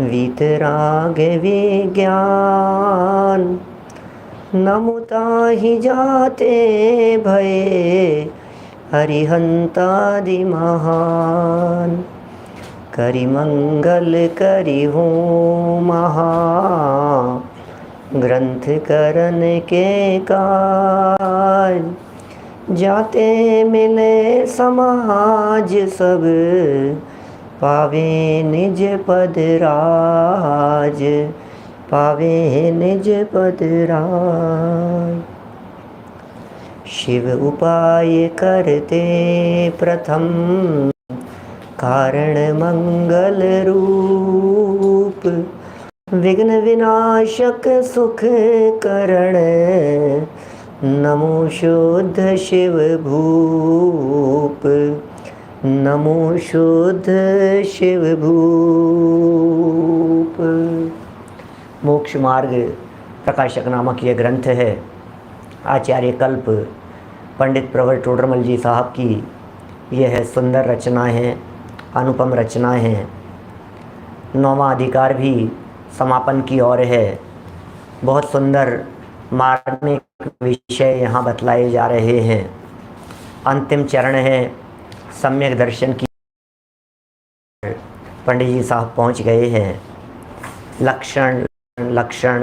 वीतराग विज्ञान। नमुता ही जाते भये हरिहंतादि महान। करि मंगल करि हो महा ग्रंथ करन के काज। जाते मिले समाज सब पावे निज पद राज। पावे निज पद राज। शिव उपाय करते प्रथम कारण मंगल रूप। विघ्न विनाशक सुख करण नमो शुद्ध शिव भूप। नमो शुद्ध शिव भूप। मोक्ष मार्ग प्रकाशक नामक यह ग्रंथ है। आचार्य कल्प पंडित प्रवर टोडरमल जी साहब की यह सुंदर रचना है, अनुपम रचना है। 9वां अधिकार भी समापन की ओर है। बहुत सुंदर मार्मिक विषय यहाँ बतलाए जा रहे हैं। अंतिम चरण है सम्यक दर्शन की। पंडित जी साहब पहुँच गए हैं। लक्षण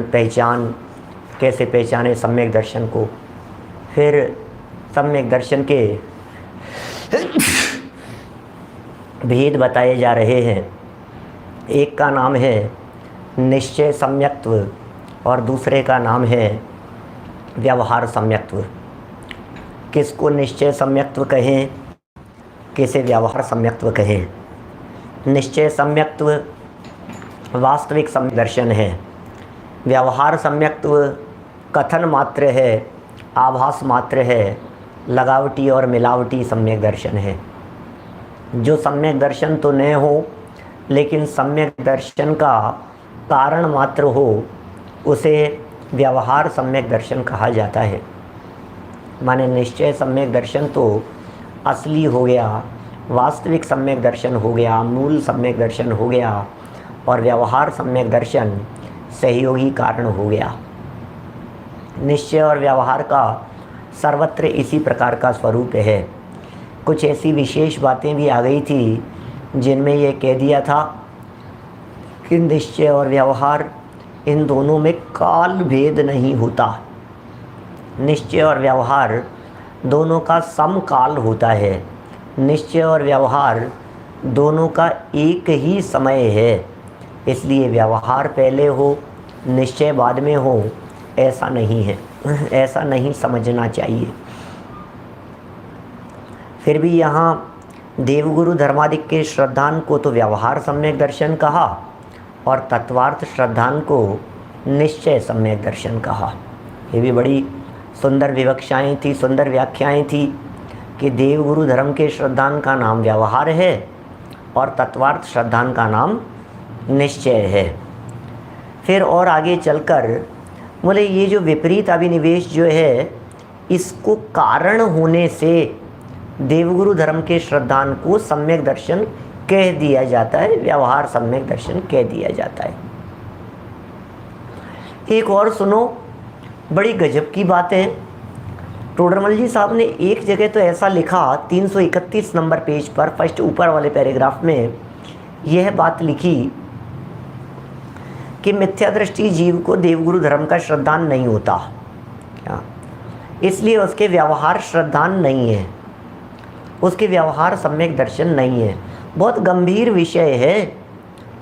पहचान, कैसे पहचाने सम्यक दर्शन को। फिर सम्यक दर्शन के भेद बताए जा रहे हैं। एक का नाम है निश्चय सम्यक्त्व और दूसरे का नाम है व्यवहार सम्यक्त्व। किसको निश्चय सम्यक्त्व कहें, किसे व्यवहार सम्यक्त्व कहें। निश्चय सम्यक्त्व वास्तविक सम्यक दर्शन है। व्यवहार सम्यक्त्व कथन मात्र है, आभास मात्र है, लगावटी और मिलावटी सम्यक दर्शन है। जो सम्यक दर्शन तो न हो लेकिन सम्यक दर्शन का कारण मात्र हो, उसे व्यवहार सम्यक दर्शन कहा जाता है। माने निश्चय सम्यक दर्शन तो असली हो गया, वास्तविक सम्यक दर्शन हो गया, मूल सम्यक दर्शन हो गया, और व्यवहार सम्यक दर्शन सहयोगी कारण हो गया। निश्चय और व्यवहार का सर्वत्र इसी प्रकार का स्वरूप है। कुछ ऐसी विशेष बातें भी आ गई थी जिनमें ये कह दिया था कि निश्चय और व्यवहार इन दोनों में काल भेद नहीं होता। निश्चय और व्यवहार दोनों का समकाल होता है। निश्चय और व्यवहार दोनों का एक ही समय है। इसलिए व्यवहार पहले हो, निश्चय बाद में हो, ऐसा नहीं है। ऐसा नहीं समझना चाहिए। फिर भी यहाँ देवगुरु धर्मादिक के श्रद्धान को तो व्यवहार सम्यक दर्शन कहा और तत्वार्थ श्रद्धान को निश्चय सम्यक दर्शन कहा। ये भी बड़ी सुंदर विवक्षाएँ थी, सुंदर व्याख्याएँ थी कि देवगुरु धर्म के श्रद्धान का नाम व्यवहार है और तत्वार्थ श्रद्धान का नाम निश्चय है। फिर और आगे चलकर बोले ये जो विपरीत अभिनिवेश जो है, इसको कारण होने से देवगुरु धर्म के श्रद्धान को सम्यक दर्शन कह दिया जाता है, व्यवहार सम्यक दर्शन कह दिया जाता है। एक और सुनो, बड़ी गजब की बात है। टोडरमल जी साहब ने एक जगह तो ऐसा लिखा, 331 नंबर पेज पर फर्स्ट ऊपर वाले पैराग्राफ में यह बात लिखी कि मिथ्या दृष्टि जीव को देवगुरु धर्म का श्रद्धान नहीं होता, इसलिए उसके व्यवहार श्रद्धान नहीं है, उसके व्यवहार सम्यक दर्शन नहीं है। बहुत गंभीर विषय है,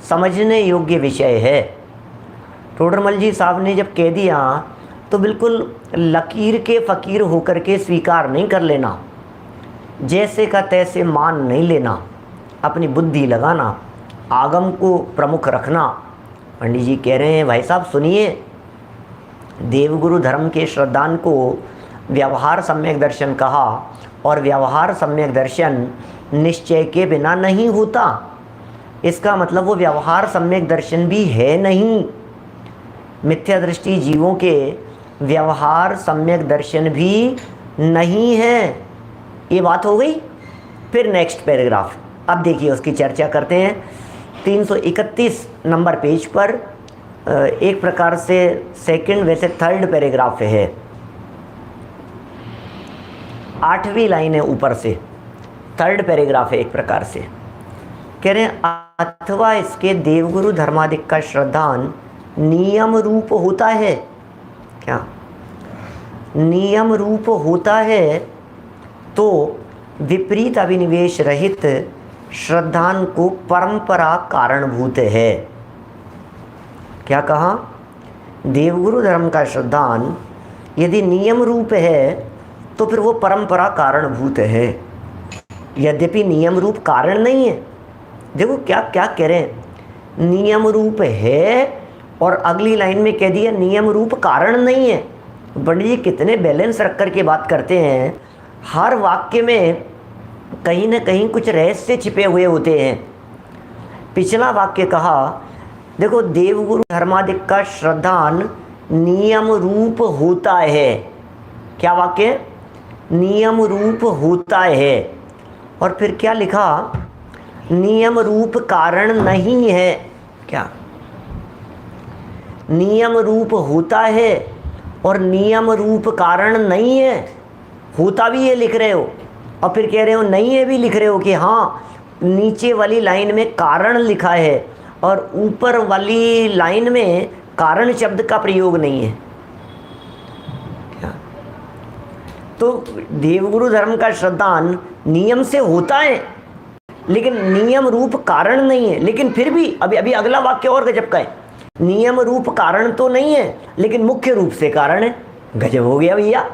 समझने योग्य विषय है। टोडरमल जी साहब ने जब कह दिया तो बिल्कुल लकीर के फ़कीर होकर के स्वीकार नहीं कर लेना, जैसे का तैसे मान नहीं लेना, अपनी बुद्धि लगाना, आगम को प्रमुख रखना। पंडित जी कह रहे हैं भाई साहब सुनिए, देवगुरु धर्म के श्रद्धान को व्यवहार सम्यक दर्शन कहा और व्यवहार सम्यक दर्शन निश्चय के बिना नहीं होता। इसका मतलब वो व्यवहार सम्यक दर्शन भी है नहीं। मिथ्या दृष्टि जीवों के व्यवहार सम्यक दर्शन भी नहीं है। ये बात हो गई। फिर नेक्स्ट पैराग्राफ, अब देखिए उसकी चर्चा करते हैं 331 नंबर पेज पर एक प्रकार से सेकंड वैसे थर्ड पैराग्राफ है, 8वीं लाइन है ऊपर से, थर्ड पैराग्राफ है एक प्रकार से। कह रहे हैं अथवा इसके देवगुरु धर्मादिक का श्रद्धान नियम रूप होता है। क्या नियम रूप होता है? तो विपरीत अभिनिवेश रहित श्रद्धान को परंपरा कारणभूत है। क्या कहा? देवगुरु धर्म का श्रद्धान यदि नियम रूप है तो फिर वो परंपरा कारणभूत है, यद्यपि नियम रूप कारण नहीं है। देखो क्या क्या कह रहे हैं, नियम रूप है और अगली लाइन में कह दिया नियम रूप कारण नहीं है। पंडित जी कितने बैलेंस रख कर के बात करते हैं, हर वाक्य में कहीं ना कहीं कुछ रहस्य छिपे हुए होते हैं। पिछला वाक्य कहा, देखो देवगुरु धर्मादिक का श्रद्धान नियम रूप होता है। क्या वाक्य? नियम रूप होता है। और फिर क्या लिखा? नियम रूप कारण नहीं है। क्या? नियम रूप होता है और नियम रूप कारण नहीं है। होता भी है लिख रहे हो और फिर कह रहे हो नहीं है भी लिख रहे हो कि हाँ, नीचे वाली लाइन में कारण लिखा है और ऊपर वाली लाइन में कारण शब्द का प्रयोग नहीं है। क्या? तो देवगुरु धर्म का श्रद्धान नियम से होता है लेकिन नियम रूप कारण नहीं है। लेकिन फिर भी अभी अगला वाक्य और गजब का है, नियम रूप कारण तो नहीं है लेकिन मुख्य रूप से कारण है। गजब हो गया भैया।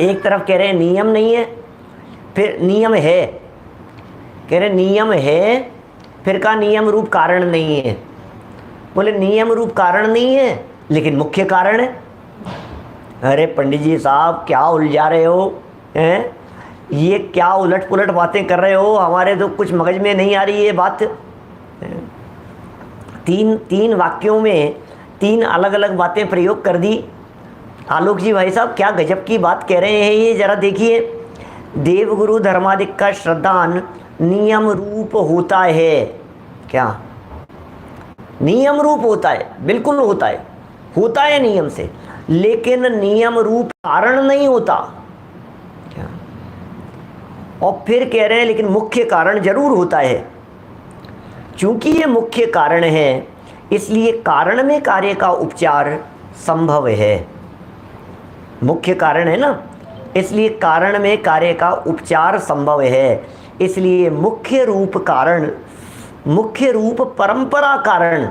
एक तरफ कह रहे हैं नियम नहीं है, फिर नियम है, कह रहे नियम है, फिर कहा नियम रूप कारण नहीं है। बोले नियम रूप कारण नहीं है लेकिन मुख्य कारण है। अरे पंडित जी साहब क्या उलझा रहे हो हैं? ये क्या उलट पुलट बातें कर रहे हो, हमारे तो कुछ मगज में नहीं आ रही ये बात। तीन वाक्यों में तीन अलग अलग बातें प्रयोग कर दी। आलोक जी भाई साहब क्या गजब की बात कह रहे हैं ये, जरा देखिए। देवगुरु धर्मादिक का श्रद्धान नियम रूप होता है। क्या? नियम रूप होता है, बिल्कुल होता है नियम से, लेकिन नियम रूप कारण नहीं होता। क्या? और फिर कह रहे हैं लेकिन मुख्य कारण जरूर होता है। चूंकि ये मुख्य कारण है इसलिए कारण में कार्य का उपचार संभव है। मुख्य कारण है ना, इसलिए कारण में कार्य का उपचार संभव है। इसलिए मुख्य रूप कारण, मुख्य रूप परंपरा कारण।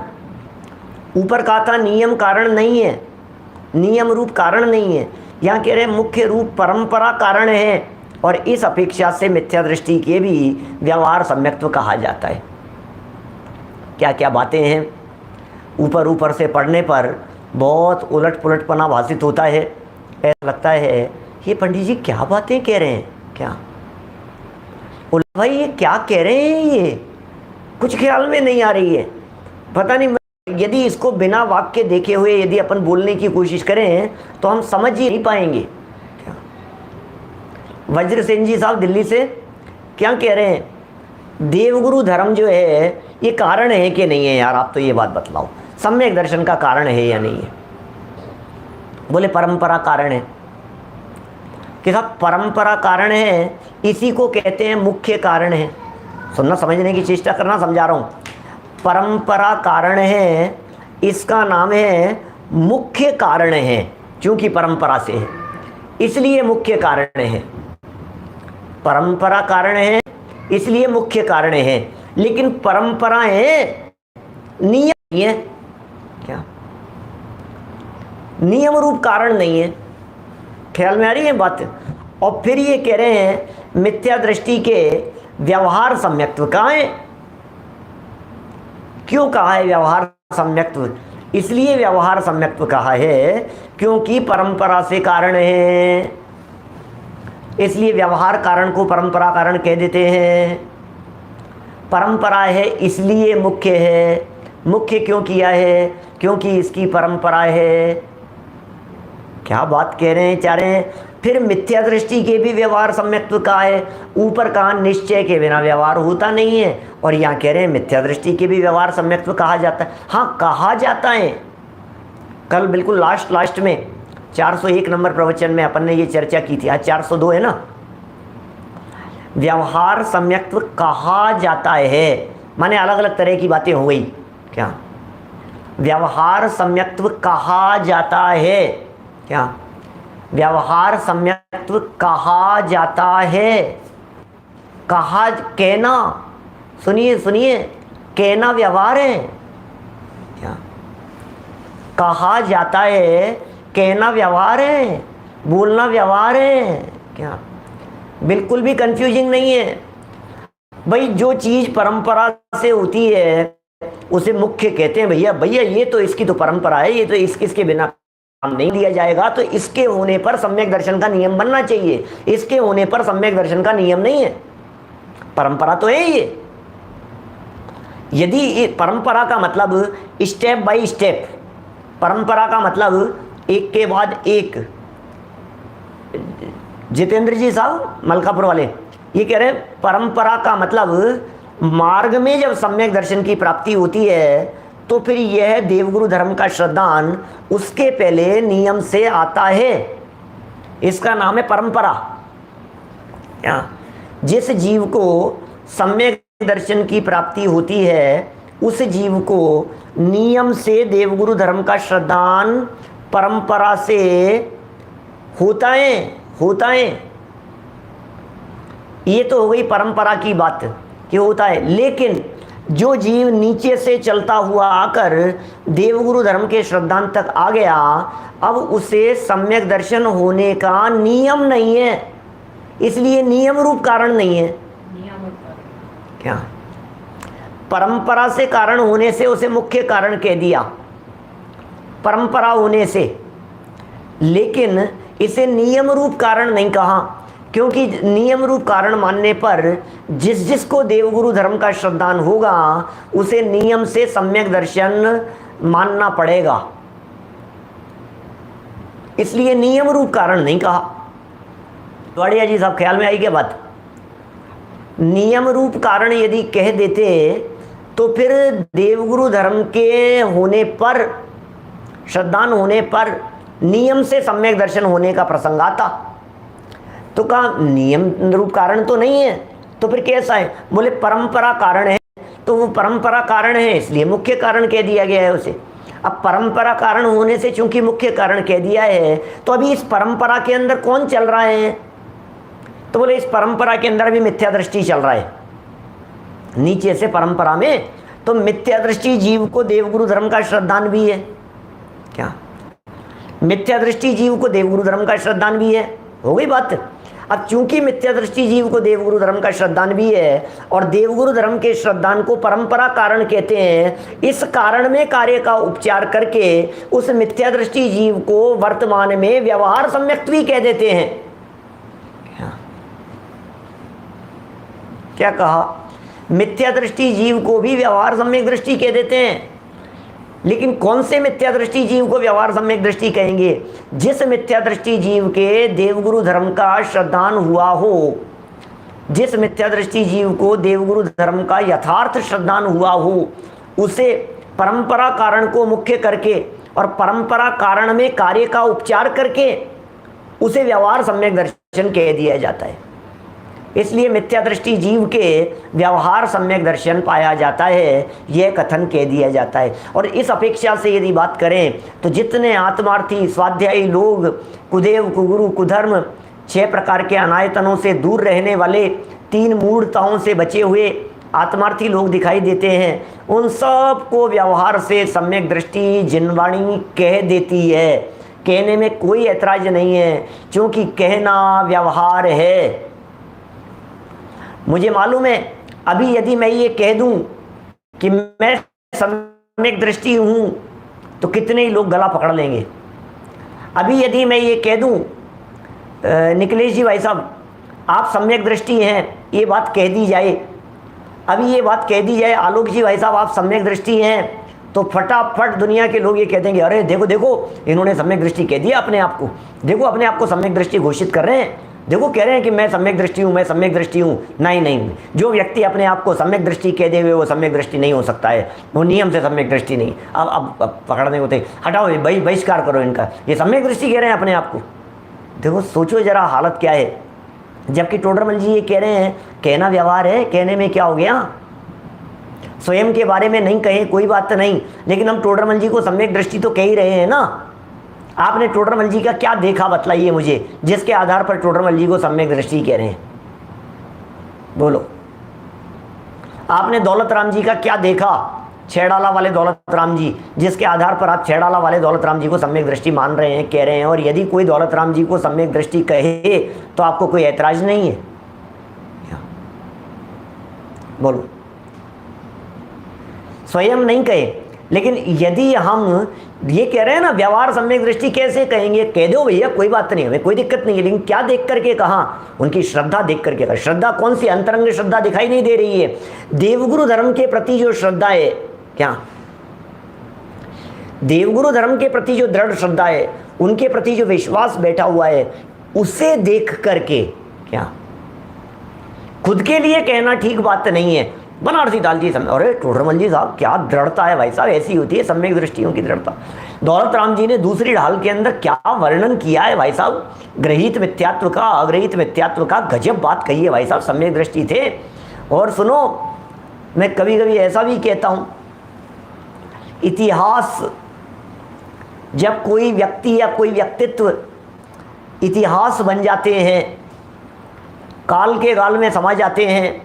ऊपर कहा था नियम कारण नहीं है, नियम रूप कारण नहीं है, यहाँ कह रहे हैं मुख्य रूप परंपरा कारण है। और इस अपेक्षा से मिथ्या दृष्टि के भी व्यवहार सम्यक्त्व कहा जाता है। क्या क्या बातें हैं, ऊपर से पढ़ने पर बहुत उलट पुलटपना भाषित होता है। ऐसा लगता है ये पंडित जी क्या बातें कह रहे हैं। क्या भाई ये क्या कह रहे हैं, ये कुछ ख्याल में नहीं आ रही है। पता नहीं, यदि इसको बिना वाक्य देखे हुए यदि अपन बोलने की कोशिश करें तो हम समझ ही नहीं पाएंगे। क्या? वज्र सेन जी साहब दिल्ली से क्या कह रहे हैं, देवगुरु धर्म जो है ये कारण है कि नहीं है यार, आप तो ये बात बतलाओ, सम्यक दर्शन का कारण है या नहीं है। बोले परंपरा कारण है। कि साहब परंपरा कारण है, इसी को कहते हैं मुख्य कारण है। सुनना समझने की चेष्टा करना, समझा रहा हूँ। परंपरा कारण है, इसका नाम है मुख्य कारण है। क्योंकि परंपरा से है इसलिए मुख्य कारण है। परंपरा कारण है इसलिए मुख्य कारण है, लेकिन परंपराएं नियम नहीं है। क्या? नियम रूप कारण नहीं है। ख्याल में आ रही है बात? और फिर ये कह रहे हैं मिथ्या दृष्टि के व्यवहार सम्यक्त्व कहाँ है। क्यों कहा है व्यवहार सम्यक्त्व? इसलिए व्यवहार सम्यक्त्व कहा है क्योंकि परंपरा से कारण है, इसलिए व्यवहार कारण को परंपरा कारण कह देते हैं। परंपरा है इसलिए मुख्य है। मुख्य क्यों किया है? क्योंकि इसकी परंपरा है। क्या बात कह रहे हैं चारे? फिर मिथ्या दृष्टि के भी व्यवहार सम्यक्त्व का है। ऊपर कहा निश्चय के बिना व्यवहार होता नहीं है, और यहाँ कह रहे हैं मिथ्या दृष्टि के भी व्यवहार सम्यक्त्व कहा जाता है। हाँ, कहा जाता है। कल बिल्कुल लास्ट में 401 नंबर प्रवचन में अपन ने ये चर्चा की थी। आज 402 है ना। व्यवहार सम्यक्त्व कहा जाता है माने अलग अलग तरह की बातें हो गई क्या। व्यवहार सम्यक्त्व कहा जाता है क्या। व्यवहार सम्यक्त्व कहा जाता है। कहा, कहना, सुनिए सुनिए, कहना व्यवहार है क्या। कहा जाता है, कहना व्यवहार है, बोलना व्यवहार है क्या। बिल्कुल भी कंफ्यूजिंग नहीं है भाई। जो चीज परंपरा से होती है उसे मुख्य कहते हैं। भैया भैया ये तो इसकी तो परंपरा है, ये तो इसके बिना काम नहीं दिया जाएगा, तो इसके होने पर सम्यक दर्शन का नियम बनना चाहिए। इसके होने पर सम्यक दर्शन का नियम नहीं है, परंपरा तो है ये। यदि परंपरा का मतलब स्टेप बाय स्टेप, परंपरा का मतलब एक के बाद एक। जितेंद्र जी साहब मलकापुर वाले ये कह रहे हैं परंपरा का मतलब मार्ग में जब सम्यक दर्शन की प्राप्ति होती है तो फिर यह देवगुरु धर्म का श्रद्धान उसके पहले नियम से आता है। इसका नाम है परंपरा। जिस जीव को सम्यक दर्शन की प्राप्ति होती है उस जीव को नियम से देवगुरु धर्म का श्रद्धान परंपरा से होता है। ये तो हो गई परंपरा की बात कि होता है। लेकिन जो जीव नीचे से चलता हुआ आकर देवगुरु धर्म के श्रद्धांत तक आ गया, अब उसे सम्यक दर्शन होने का नियम नहीं है, इसलिए नियम रूप कारण नहीं है। क्या परंपरा से कारण होने से उसे मुख्य कारण कह दिया, परंपरा होने से, लेकिन इसे नियम रूप कारण नहीं कहा। क्योंकि नियम रूप कारण मानने पर जिसको देवगुरु धर्म का श्रद्धान होगा उसे नियम से सम्यक दर्शन मानना पड़ेगा, इसलिए नियम रूप कारण नहीं कहा। द्वाड़िया जी साहब ख्याल में आई क्या बात। नियम रूप कारण यदि कह देते तो फिर देवगुरु धर्म के होने पर, श्रद्धान होने पर नियम से सम्यक दर्शन होने का प्रसंग आता। तो कहा नियम रूप कारण तो नहीं है, तो फिर कैसा है। बोले परंपरा कारण है, तो वो परंपरा कारण है इसलिए मुख्य कारण कह दिया गया है उसे। अब परंपरा कारण होने से चूंकि मुख्य कारण कह दिया है, तो अभी इस परंपरा के अंदर कौन चल रहा है। तो बोले इस परंपरा के अंदर भी मिथ्या दृष्टि चल रहा है नीचे से परंपरा में। तो मिथ्या दृष्टि जीव को देवगुरु धर्म का श्रद्धान भी है क्या। मिथ्या दृष्टि जीव को देवगुरु धर्म का श्रद्धान भी है, हो गई बात। अब चूंकि मिथ्या दृष्टि जीव को देवगुरु धर्म का श्रद्धान भी है और देवगुरु धर्म के श्रद्धान को परंपरा कारण कहते हैं, इस कारण में कार्य का उपचार करके उस मिथ्या दृष्टि जीव को वर्तमान में व्यवहार सम्यक्त्व भी कह देते हैं। क्या कहा, मिथ्या दृष्टि जीव को भी व्यवहार सम्यक दृष्टि कह देते हैं। लेकिन कौन से मिथ्या दृष्टि जीव को व्यवहार सम्यक दृष्टि कहेंगे। जिस मिथ्या दृष्टि जीव के देवगुरु धर्म का श्रद्धान हुआ हो, जिस मिथ्या दृष्टि जीव को देवगुरु धर्म का यथार्थ श्रद्धान हुआ हो, उसे परंपरा कारण को मुख्य करके और परंपरा कारण में कार्य का उपचार करके उसे व्यवहार सम्यक दर्शन कह दिया जाता है। इसलिए मिथ्या दृष्टि जीव के व्यवहार सम्यक दर्शन पाया जाता है, यह कथन कह दिया जाता है। और इस अपेक्षा से यदि बात करें तो जितने आत्मार्थी स्वाध्यायी लोग कुदेव कुगुरु कुधर्म 6 प्रकार के अनायतनों से दूर रहने वाले 3 मूढ़ताओं से बचे हुए आत्मार्थी लोग दिखाई देते हैं, उन सब को व्यवहार से सम्यक दृष्टि जिनवाणी कह देती है। कहने में कोई ऐतराज नहीं है, क्योंकि कहना व्यवहार है। मुझे मालूम है अभी यदि मैं ये कह दूं कि मैं सम्यक दृष्टि हूं तो कितने ही लोग गला पकड़ लेंगे। अभी यदि मैं ये कह दूं निखिलेश जी भाई साहब आप सम्यक दृष्टि हैं, ये बात कह दी जाए, अभी ये बात कह दी जाए आलोक जी भाई साहब आप सम्यक दृष्टि हैं, तो फटाफट दुनिया के लोग ये कह देंगे, अरे देखो देखो इन्होंने सम्यक दृष्टि कह दिया अपने आप को, देखो अपने आप को सम्यक दृष्टि घोषित कर रहे हैं, देखो कह रहे हैं कि मैं सम्यक दृष्टि हूँ, मैं सम्यक दृष्टि हूँ। नहीं नहीं, जो व्यक्ति अपने आप को सम्यक दृष्टि कह दे हुए वो सम्यक दृष्टि नहीं हो सकता है, वो नियम से सम्यक दृष्टि नहीं। अब पकड़ने होते, हटाओ बहिष्कार करो इनका, ये सम्यक दृष्टि कह रहे हैं अपने आप को। देखो सोचो जरा हालत क्या है। जबकि टोडरमल जी ये कह रहे हैं कहना व्यवहार है, कहने में क्या हो गया, स्वयं के बारे में नहीं कहे कोई बात तो नहीं, लेकिन हम टोडरमल जी को सम्यक दृष्टि तो कह ही रहे हैं ना। आपने टोडरमल जी का क्या देखा बतलाइए मुझे, जिसके आधार पर टोडरमल जी को सम्यक दृष्टि कह रहे हैं, बोलो। आपने दौलत राम जी का क्या देखा, छेड़ाला वाले दौलत राम जी, जिसके आधार पर आप छेड़ाला वाले दौलत राम जी को सम्यक दृष्टि मान रहे हैं, कह रहे हैं। और यदि कोई दौलत राम जी को सम्यक दृष्टि कहे तो आपको कोई ऐतराज नहीं है, बोलो। स्वयं नहीं कहे, लेकिन यदि हम ये कह रहे हैं ना व्यवहार सम्यक दृष्टि कैसे कहेंगे, कह दो भैया कोई बात नहीं, हमें कोई दिक्कत नहीं है, लेकिन क्या देख करके कहा, उनकी श्रद्धा देख करके कहा। श्रद्धा कौन सी, अंतरंग श्रद्धा दिखाई नहीं दे रही है। देवगुरु धर्म के प्रति जो श्रद्धा है, क्या देवगुरु धर्म के प्रति जो दृढ़ श्रद्धा है, उनके प्रति जो विश्वास बैठा हुआ है, उसे देख करके क्या खुद के लिए कहना ठीक बात नहीं है। बनारसी दास जी अरे टोडरमल जी साहब क्या दृढ़ता है भाई साहब, ऐसी होती है सम्यक दृष्टियों की दृढ़ता। दौलत राम जी ने दूसरी ढाल के अंदर क्या वर्णन किया है भाई साहब, ग्रहित मिथ्यात्व का, अग्रहित मिथ्यात्व का, गजब बात कही है भाई साहब, सम्यक दृष्टि थे। और सुनो, मैं कभी कभी ऐसा भी कहता हूं, इतिहास जब कोई व्यक्ति या कोई व्यक्तित्व इतिहास बन जाते हैं, काल के गाल में समा जाते हैं,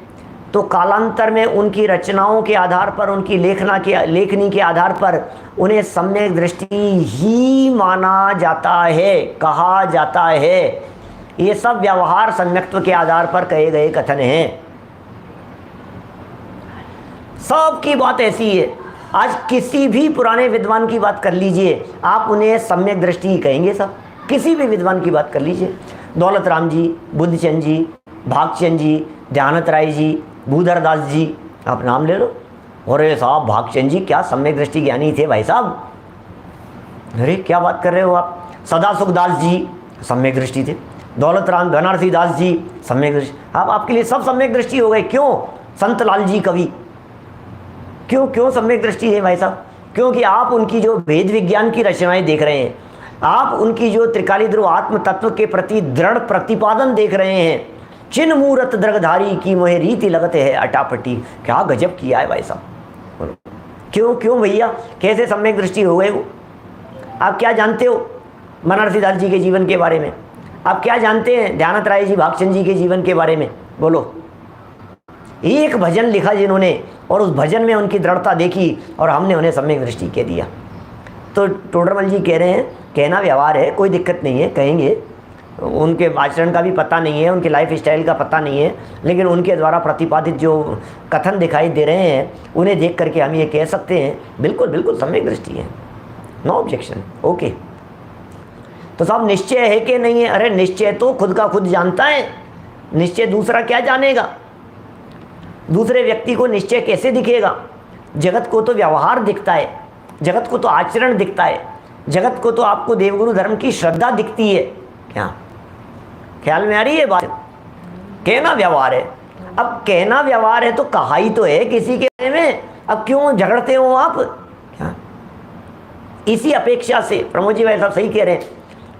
तो कालांतर में उनकी रचनाओं के आधार पर, उनकी लेखनी के आधार पर उन्हें सम्यक दृष्टि ही माना जाता है, कहा जाता है। ये सब व्यवहार सम्यक्त्व के आधार पर कहे गए कथन हैं। सबकी बात ऐसी है। आज किसी भी पुराने विद्वान की बात कर लीजिए, आप उन्हें सम्यक दृष्टि ही कहेंगे। सब किसी भी विद्वान की बात कर लीजिए, दौलत राम जी, बुद्धचंद जी, भागचंद जी, ध्यानत राय जी, भूधर दास जी, आप नाम ले लो। अरे साहब भागचंद जी क्या सम्यक दृष्टि ज्ञानी थे भाई साहब, अरे क्या बात कर रहे हो आप। सदासुख दास जी सम्यक दृष्टि थे, दौलत राम बनारसी दास जी सम्यक दृष्टि, आपके लिए सब सम्यक दृष्टि हो गए। क्यों? संत लाल जी कवि, क्यों सम्यक दृष्टि है भाई साहब? क्योंकि आप उनकी जो वेद विज्ञान की रचनाएं देख रहे हैं, आप उनकी जो त्रिकाली ध्रुव आत्म तत्व के प्रति दृढ़ प्रतिपादन देख रहे हैं। चिन्ह मूरत दृगधारी की मोहे रीति लगते है अटापटी, क्या गजब किया है भाई साहब। क्यों भैया, कैसे सम्यक दृष्टि हो गए वो? आप क्या जानते हो बनारसी दास जी के जीवन के बारे में? आप क्या जानते हैं ध्यानत राय जी, भागचंद जी के जीवन के बारे में? बोलो। एक भजन लिखा जिन्होंने, और उस भजन में उनकी दृढ़ता देखी, और हमने उन्हें सम्यक दृष्टि कह दिया। तो टोडरमल जी कह रहे हैं कहना व्यवहार है, कोई दिक्कत नहीं है, कहेंगे। उनके आचरण का भी पता नहीं है, उनके लाइफ स्टाइल का पता नहीं है, लेकिन उनके द्वारा प्रतिपादित जो कथन दिखाई दे रहे हैं, उन्हें देख करके हम ये कह सकते हैं बिल्कुल बिल्कुल सम्यक दृष्टि है, नो ऑब्जेक्शन, ओके। तो साहब निश्चय है कि नहीं है? अरे निश्चय तो खुद का खुद जानता है, निश्चय दूसरा क्या जानेगा? दूसरे व्यक्ति को निश्चय कैसे दिखेगा? जगत को तो व्यवहार दिखता है, जगत को तो आचरण दिखता है, जगत को तो आपको देवगुरु धर्म की श्रद्धा दिखती है। क्या ख्याल में आ रही है बात? कहना व्यवहार है। अब कहना व्यवहार है तो कहा ही तो है किसी के बारे में, अब क्यों झगड़ते हो आप? क्या इसी अपेक्षा से, प्रमोद जी भाई साहब सही कह रहे हैं,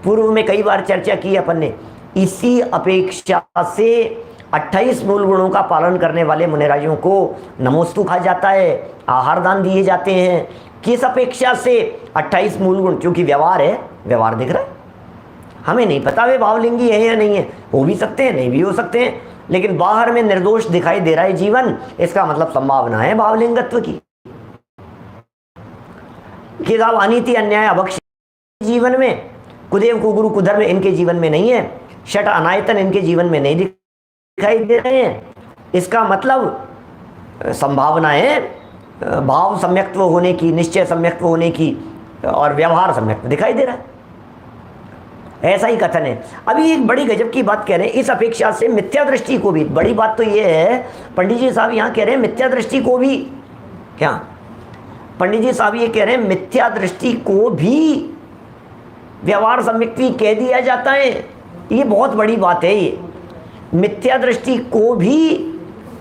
पूर्व में कई बार चर्चा की अपन ने, इसी अपेक्षा से 28 मूल गुणों का पालन करने वाले मुनिराजों को नमोस्तु कहा जाता है, आहार दान दिए जाते हैं। किस अपेक्षा से? 28 मूल गुण, क्योंकि व्यवहार है, व्यवहार दिख रहा है। हमें नहीं पता वे भावलिंगी है या नहीं है, हो भी सकते हैं, नहीं भी हो सकते हैं, लेकिन बाहर में निर्दोष दिखाई दे रहा है जीवन, इसका मतलब संभावना है भावलिंगत्व की। कि साहब अनीति अन्याय अभक्ष जीवन में, कुदेव कुगुरु कुधर्म इनके जीवन में नहीं है, षट अनायतन इनके जीवन में नहीं दिखाई दे रहे हैं। इसका मतलब संभावना है भाव सम्यक्त्व होने की, निश्चय सम्यक्त्व होने की, और व्यवहार सम्यक्त्व दिखाई दे रहा है। ऐसा ही कथन है। अभी एक बड़ी गजब की बात कह रहे हैं, इस अपेक्षा से मिथ्या दृष्टि को भी, बड़ी बात तो ये है पंडित जी साहब यहाँ कह रहे हैं मिथ्या दृष्टि को भी क्या पंडित जी साहब ये कह रहे हैं मिथ्या दृष्टि को भी व्यवहार सम्यक्त्व कह दिया जाता है। ये बहुत बड़ी बात है। ये मिथ्या दृष्टि को भी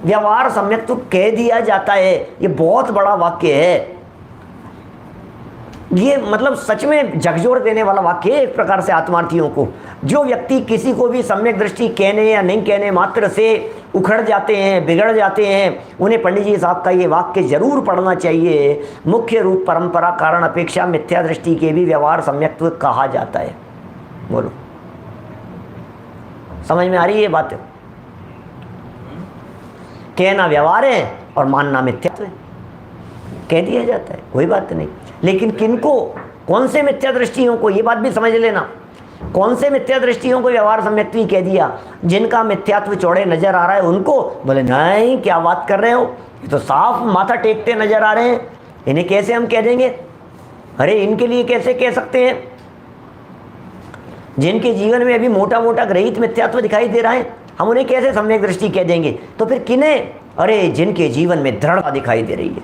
व्यवहार सम्यक्त्व कह दिया जाता है, ये बहुत बड़ा वाक्य है। ये मतलब सच में झकझोर देने वाला वाक्य है एक प्रकार से आत्मार्थियों को। जो व्यक्ति किसी को भी सम्यक दृष्टि कहने या नहीं कहने मात्र से उखड़ जाते हैं, बिगड़ जाते हैं, उन्हें पंडित जी साहब का ये वाक्य जरूर पढ़ना चाहिए। मुख्य रूप परंपरा कारण अपेक्षा मिथ्या दृष्टि के भी व्यवहार सम्यक्त्व कहा जाता है। बोलो, समझ में आ रही है ये बात? कहना व्यवहार है और मानना मिथ्यात्व है, कह दिया जाता है, कोई बात नहीं। लेकिन किनको, कौन से मिथ्या दृष्टियों को, ये बात भी समझ लेना, कौन से मिथ्या दृष्टियों को व्यवहार सम्यक्त्व कह दिया? जिनका मिथ्यात्व चौड़े नजर आ रहा है उनको। बोले नहीं, क्या बात कर रहे हो, ये तो साफ माथा टेकते नजर आ रहे हैं, इन्हें कैसे हम कह देंगे? अरे इनके लिए कैसे कह सकते हैं? जिनके जीवन में अभी मोटा मोटा ग्रहित मिथ्यात्व दिखाई दे रहा है, हम उन्हें कैसे सम्यक दृष्टि कह देंगे? तो फिर किन्हें? अरे जिनके जीवन में दृढ़ता दिखाई दे रही है,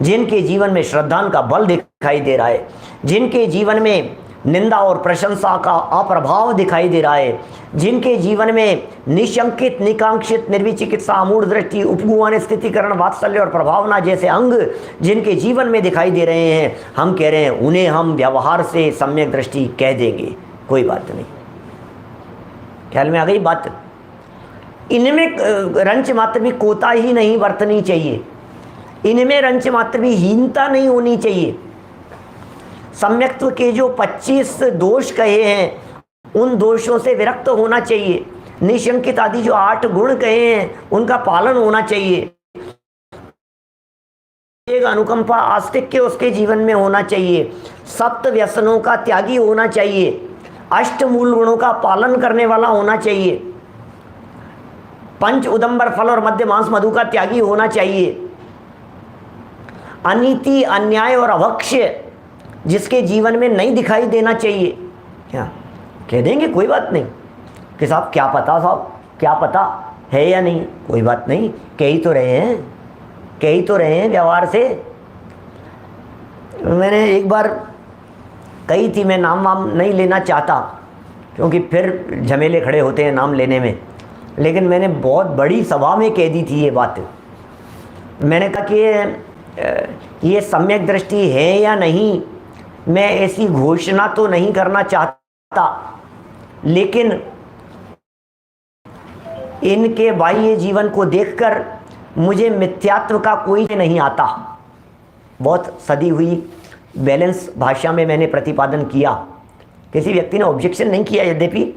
जिनके जीवन में श्रद्धा का बल दिखाई दे रहा है, जिनके जीवन में निंदा और प्रशंसा का अप्रभाव दिखाई दे रहा है, जिनके जीवन में निशंकित, निकांक्षित, निर्विचिकित्सा, अमूढ़ दृष्टि, उपगुण, स्थितिकरण, वात्सल्य और प्रभावना जैसे अंग जिनके जीवन में दिखाई दे रहे हैं, हम कह रहे हैं उन्हें हम व्यवहार से सम्यक दृष्टि कह देंगे, कोई बात नहीं। ख्याल में आ गई बात? इनमें रंच मात्र भी कोताही नहीं बरतनी चाहिए, इनमें रंच मात्र भी हीनता नहीं होनी चाहिए। सम्यक्त्व के जो 25 दोष कहे हैं उन दोषों से विरक्त होना चाहिए। निशंकित आदि जो 8 गुण कहे हैं उनका पालन होना चाहिए। एक अनुकंपा, आस्तिक्य उसके जीवन में होना चाहिए। सप्त व्यसनों का त्यागी होना चाहिए। अष्ट मूल गुणों का पालन करने वाला होना चाहिए। पंच उदंबर फल और मध्य मांस मधु का त्यागी होना चाहिए। अनीति, अन्याय और अभक्ष्य जिसके जीवन में नहीं दिखाई देना चाहिए। क्या कह देंगे? कोई बात नहीं कि साहब क्या पता, साहब क्या पता है या नहीं, कोई बात नहीं, कह ही तो रहे हैं, कह ही तो रहे हैं व्यवहार से। मैंने एक बार कही थी, मैं नाम वाम नहीं लेना चाहता क्योंकि फिर झमेले खड़े होते हैं नाम लेने में, लेकिन मैंने बहुत बड़ी सभा में कह दी थी ये बात। मैंने कहा कि ये सम्यक दृष्टि है या नहीं, मैं ऐसी घोषणा तो नहीं करना चाहता, लेकिन इनके बाह्य जीवन को देखकर मुझे मिथ्यात्व का कोई नहीं आता। बहुत सदी हुई बैलेंस भाषा में मैंने प्रतिपादन किया। किसी व्यक्ति ने ऑब्जेक्शन नहीं किया यद्यपि,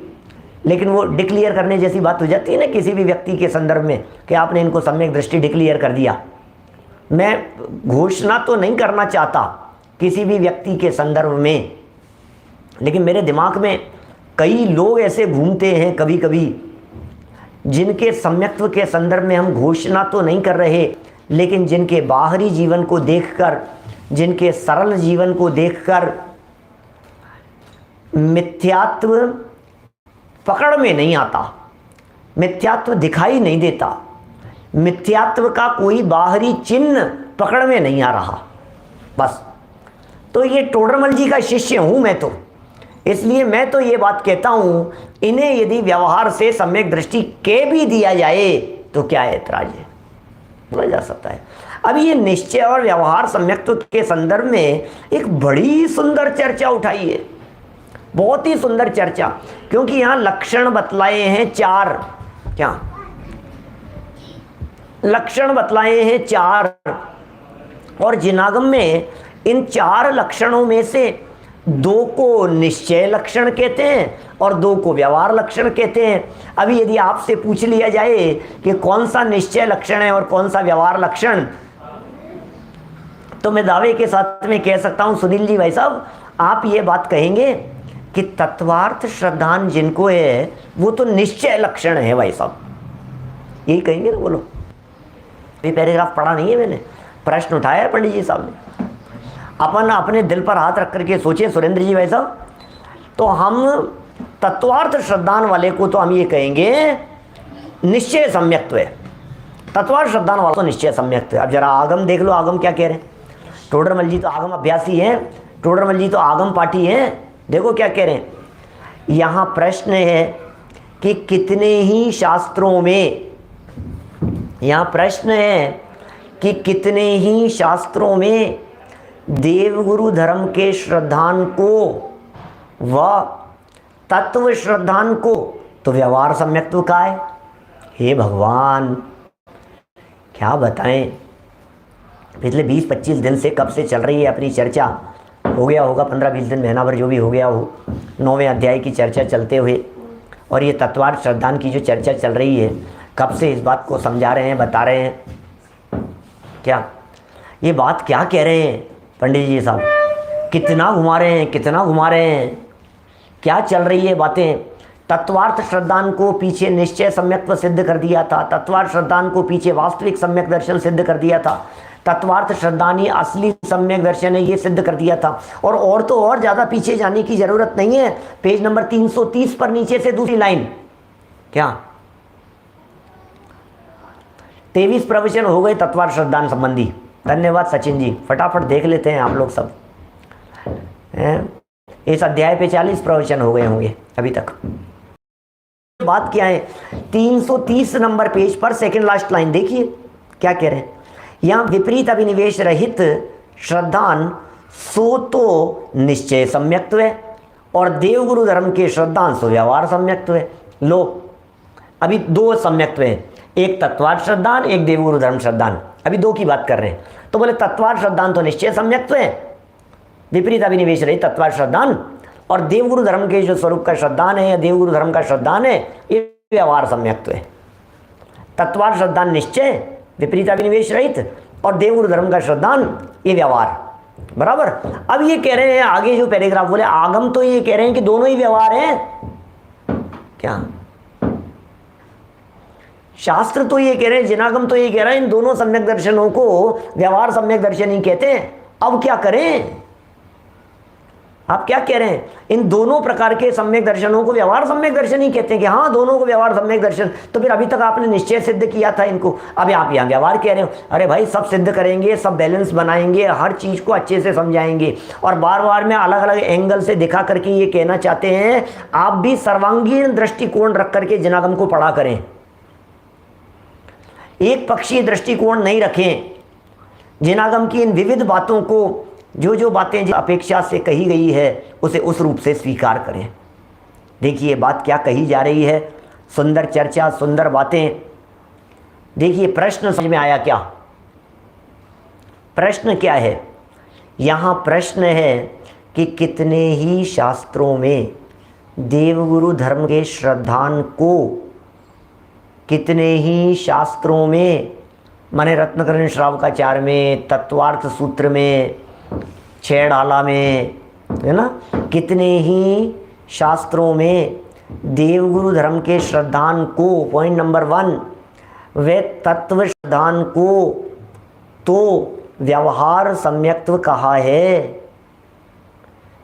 लेकिन वो डिक्लेयर करने जैसी बात हो जाती है ना किसी भी व्यक्ति के संदर्भ में कि आपने इनको सम्यक दृष्टि डिक्लेयर कर दिया। मैं घोषणा तो नहीं करना चाहता किसी भी व्यक्ति के संदर्भ में, लेकिन मेरे दिमाग में कई लोग ऐसे घूमते हैं कभी कभी जिनके सम्यक्त्व के संदर्भ में हम घोषणा तो नहीं कर रहे, लेकिन जिनके बाहरी जीवन को देखकर, जिनके सरल जीवन को देखकर मिथ्यात्व पकड़ में नहीं आता, मिथ्यात्व दिखाई नहीं देता, मिथ्यात्व का कोई बाहरी चिन्ह पकड़ में नहीं आ रहा। बस तो ये टोडरमल जी का शिष्य हूं मैं, तो इसलिए मैं तो ये बात कहता हूं, इन्हें यदि व्यवहार से सम्यक दृष्टि के भी दिया जाए तो क्या ऐतराज है, बोला जा सकता है। अब ये निश्चय और व्यवहार सम्यक्त्व के संदर्भ में एक बड़ी सुंदर चर्चा उठाई है, बहुत ही सुंदर चर्चा, क्योंकि यहां लक्षण बतलाए हैं 4। क्या लक्षण बतलाए हैं 4, और जिनागम में इन 4 लक्षणों में से 2 को निश्चय लक्षण कहते हैं और 2 को व्यवहार लक्षण कहते हैं। अभी यदि आपसे पूछ लिया जाए कि कौन सा निश्चय लक्षण है और कौन सा व्यवहार लक्षण, तो मैं दावे के साथ में कह सकता हूं सुनील जी भाई साहब, आप ये बात कहेंगे कि तत्वार्थ श्रद्धान जिनको है वो तो निश्चय लक्षण है भाई साहब, यही कहेंगे ना? बोलो, ये पैराग्राफ पढ़ा नहीं है मैंने, प्रश्न उठाया है पंडित जी साहब ने। अपन अपने दिल पर हाथ रख करके सोचें सुरेंद्र जी भाई साहब, तो हम तत्वार्थ श्रद्धान वाले को तो हम ये कहेंगे निश्चय सम्यक्त्व है, तत्वार्थ श्रद्धान वाला तो निश्चय सम्यक्त्व है। अब जरा आगम देख लो, आगम क्या कह रहे हैं? टोडरमल जी तो आगम अभ्यासी हैं, टोडरमल जी तो आगम पाठी हैं। देखो क्या कह रहे हैं, यहाँ प्रश्न है कि कितने ही शास्त्रों में, यहाँ प्रश्न है कि कितने ही शास्त्रों में देवगुरु धर्म के श्रद्धान को व तत्व श्रद्धान को तो व्यवहार सम्यक्त्व का है। हे भगवान, क्या बताएं, पिछले 20-25 दिन से कब से चल रही है अपनी चर्चा, हो गया होगा 15-20 दिन, महीना भर जो भी हो गया हो, 9वें अध्याय की चर्चा चलते हुए, और ये तत्वार्थ श्रद्धान की जो चर्चा चल रही है, कब से इस बात को समझा रहे हैं, बता रहे हैं। क्या ये बात क्या कह रहे हैं पंडित जी साहब, कितना घुमा रहे हैं, कितना घुमा रहे हैं, क्या चल रही है बातें। तत्वार्थ श्रद्धान को पीछे निश्चय सम्यक्त्व सिद्ध कर दिया था, तत्वार्थ श्रद्धान को पीछे वास्तविक सम्यक दर्शन सिद्ध कर दिया था, तत्वार्थ श्रद्धान ही असली सम्यक दर्शन है ये सिद्ध कर दिया था। और तो और ज़्यादा पीछे जाने की ज़रूरत नहीं है, पेज नंबर 330 पर नीचे से दूसरी लाइन, क्या 23 प्रवचन हो गए तत्वार्थ श्रद्धान संबंधी। धन्यवाद सचिन जी, फटाफट देख लेते हैं आप लोग सब। इस अध्याय पे 40 प्रवचन हो गए होंगे अभी तक। बात क्या है, 330 नंबर पेज पर सेकंड लास्ट लाइन देखिए क्या कह रहे हैं, यहाँ विपरीत अभिनिवेश रहित श्रद्धान सो तो निश्चय सम्यक्त्व है और देवगुरु धर्म के श्रद्धान सो व्यवहार सम्यक्त्व है। लो, अभी दो सम्यक्त्व है, एक तत्वार्थ श्रद्धान, एक देवगुरु धर्म श्रद्धान, अभी दो की बात कर रहे हैं। तो बोले तत्वार्थ श्रद्धान तो निश्चय सम्यक्त्व है, विपरीत अभिनिवेश रहित तत्वार्थ श्रद्धान, और देवगुरु धर्म के जो स्वरूप का श्रद्धान है या देवगुरु धर्म का श्रद्धान है ये व्यवहार सम्यक्त्व है। तत्वार्थ श्रद्धान निश्चय विपरीत अभिनिवेश रहित और देवगुरु धर्म का श्रद्धान ये व्यवहार, बराबर। अब ये कह रहे हैं आगे जो पैराग्राफ बोले, आगम तो ये कह रहे हैं कि दोनों ही व्यवहार हैं। क्या शास्त्र तो ये कह रहे हैं, जिनागम तो ये कह रहा है इन दोनों सम्यक दर्शनों को व्यवहार सम्यक दर्शन ही कहते हैं। अब क्या करें, आप क्या कह रहे हैं, इन दोनों प्रकार के सम्यक दर्शनों को व्यवहार सम्यक दर्शन ही कहते हैं कि हाँ दोनों को व्यवहार सम्यक दर्शन। तो फिर अभी तक आपने निश्चय सिद्ध किया था इनको, अभी आप यहाँ व्यवहार कह रहे हो। अरे भाई सब सिद्ध करेंगे, सब बैलेंस बनाएंगे, हर चीज़ को अच्छे से समझाएंगे और बार बार में अलग अलग एंगल से दिखा करके ये कहना चाहते हैं आप भी सर्वांगीण दृष्टिकोण रख करके जिनागम को पढ़ा करें, एक पक्षीय दृष्टिकोण नहीं रखें। जिनागम की इन विविध बातों को, जो बातें अपेक्षा से कही गई है उसे उस रूप से स्वीकार करें। देखिए बात क्या कही जा रही है, सुंदर चर्चा, सुंदर बातें। देखिए प्रश्न समझ में आया क्या, प्रश्न क्या है, यहाँ प्रश्न है कि कितने ही शास्त्रों में देवगुरु धर्म के श्रद्धान को, कितने ही शास्त्रों में, माने रत्नकरण श्रावकाचार्य में, तत्वार्थ सूत्र में, छेड़ाला में, है ना, कितने ही शास्त्रों में देवगुरु धर्म के श्रद्धान को, पॉइंट नंबर 1, वे तत्व श्रद्धान को तो व्यवहार सम्यक्त्व कहा है,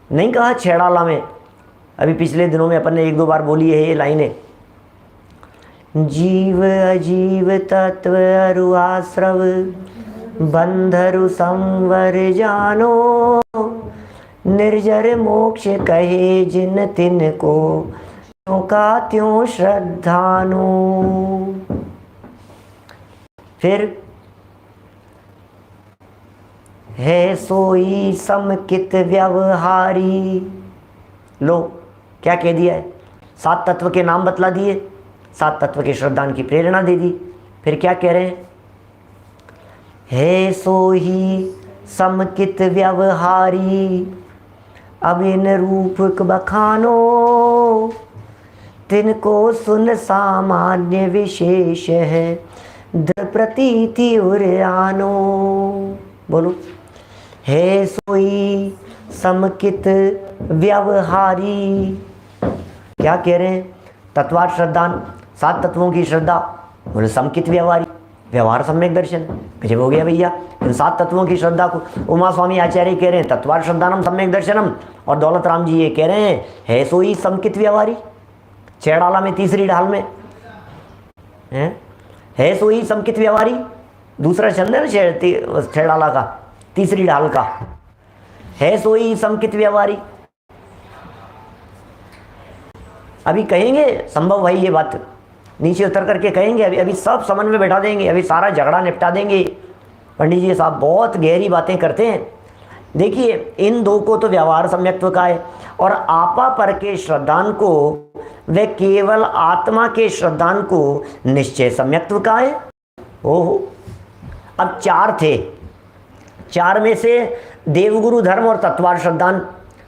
नहीं कहा छेड़ाला में। अभी पिछले दिनों में अपन ने 1-2 बार बोली है ये लाइनें, जीव अजीव तत्व अरु आश्रव बंधरु संवर जानो, निर्जर मोक्ष कहे जिन तिन को, त्यों का त्यों श्रद्धानो। फिर है सोई समकित व्यवहारी। लो क्या कह दिया है, 7 तत्व के नाम बतला दिए, 7 तत्व के श्रद्धान की प्रेरणा दे दी। फिर क्या कह रहे हैं, है सो ही समकित व्यवहारी, अब इन रूप बखानो, तिनको सुन सामान्य विशेष है, दृढ़ प्रतीति उर्यानो। बोलो, है सोई समकित व्यवहारी, क्या कह रहे हैं, तत्वार्थ श्रद्धान, 7 तत्वों की श्रद्धा, बोले समकित व्यवहारी, व्यवहार सम्यक दर्शन। गजब हो गया भैया, इन 7 तत्वों की श्रद्धा को उमा स्वामी आचार्य कह रहे हैं तत्वार्थ श्रद्धानम सम्यक दर्शनम, और दौलत राम जी ये कह रहे हैं है सोई समकित व्यवहारी। छेड़ाला में तीसरी ढाल में है सोई समकित व्यवहारी, दूसरा छंद है ना छेड़ाला का, तीसरी ढाल का है सोई समकित व्यवहारी। अभी कहेंगे संभव भाई, ये बात नीचे उतर करके कहेंगे, अभी अभी सब समझ में बैठा देंगे, अभी सारा झगड़ा निपटा देंगे। पंडित जी साहब बहुत गहरी बातें करते हैं। देखिए इन दो को तो व्यवहार सम्यक्त्व का है, और आपा पर के श्रद्धान को वे केवल आत्मा के श्रद्धान को निश्चय सम्यक्त्व का है। ओहो, अब चार थे, चार में से देवगुरु धर्म और तत्वार श्रद्धान,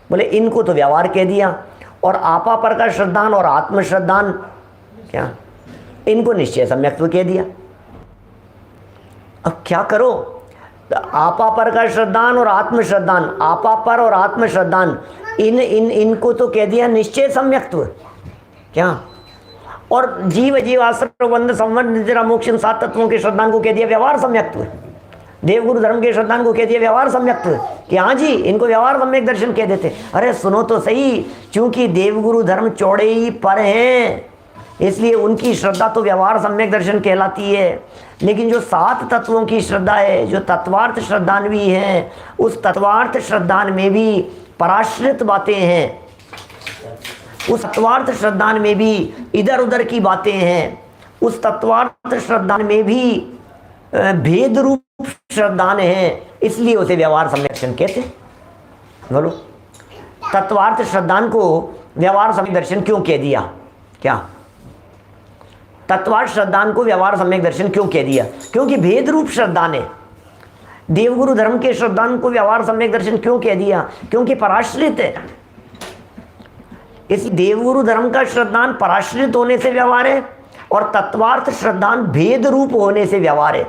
बोले इनको तो व्यवहार कह दिया, और आपा पर का श्रद्धान और आत्म श्रद्धान क्या, इनको निश्चय सम्यक्त्व कह दिया। अब क्या करो, आपा पर का श्रद्धान और आत्म श्रद्धान, आपा पर और आत्म श्रद्धान, इनको तो कह दिया निश्चय सम्यक्त्व क्या, और जीव जीवाश्रय बंध संबंध निद्रा मोक्ष इन सात तत्वों के श्रद्धान को कह दिया व्यवहार सम्यक्त्व। देवगुरु धर्म के श्रद्धान को कह दिया व्यवहार सम्यक्त्व कि हाँ जी इनको व्यवहार सम्यक दर्शन कह देते। अरे सुनो तो सही, क्योंकि देवगुरु धर्म चौड़े ही पर हैं, इसलिए उनकी श्रद्धा तो व्यवहार सम्यक दर्शन कहलाती है। लेकिन जो सात तत्वों की श्रद्धा है, जो तत्वार्थ श्रद्धान भी है, उस तत्वार्थ श्रद्धान में भी पराश्रित बातें हैं, उस तत्वार्थ श्रद्धान में भी इधर उधर की बातें हैं, उस तत्वार्थ श्रद्धान में भी भेद रूप श्रद्धान है, इसलिए उसे व्यवहार सम्यक दर्शन कहते हैं। बोलो तत्वार्थ श्रद्धान को व्यवहार सम्यक दर्शन क्यों कह दिया? क्या तत्वार्थ श्रद्धान को व्यवहार सम्यक दर्शन क्यों कह दिया? क्योंकि भेद रूप श्रद्धान है। देवगुरु धर्म के श्रद्धान को व्यवहार सम्यक दर्शन क्यों कह दिया? क्योंकि पराश्रित है। इस देवगुरु धर्म का श्रद्धान पराश्रित होने से व्यवहार है, और तत्वार्थ श्रद्धान भेद रूप होने से व्यवहार है।